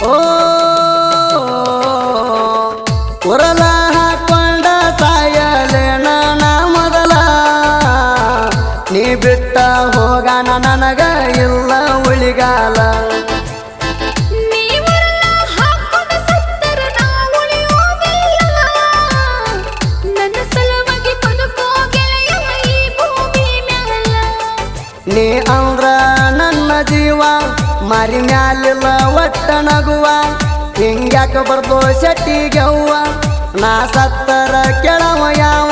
ಓ ಉರಲ ಹಾಕೊಂಡ ಸಾಯಲೇನ ನಾ ಮೊದಲ ನೀ ಬಿಟ್ಟ ಹೋಗಣ ನನಗ ಇಲ್ಲ ಉಳಿಗಾಲ ನೀ ಅಂದ್ರ ನನ್ನ ಜೀವ ಮಾರಿ ಮ್ಯಾಲಿಲ್ಲ ಒಟ್ಟ ನಗುವ ಹಿಂಗ್ಯಾಕ ಬರ್ದೋ ಶೆಟ್ಟಿಗೆವ್ವ ನಾ ಸತ್ತರ ಕೆಳವ ಯಾವ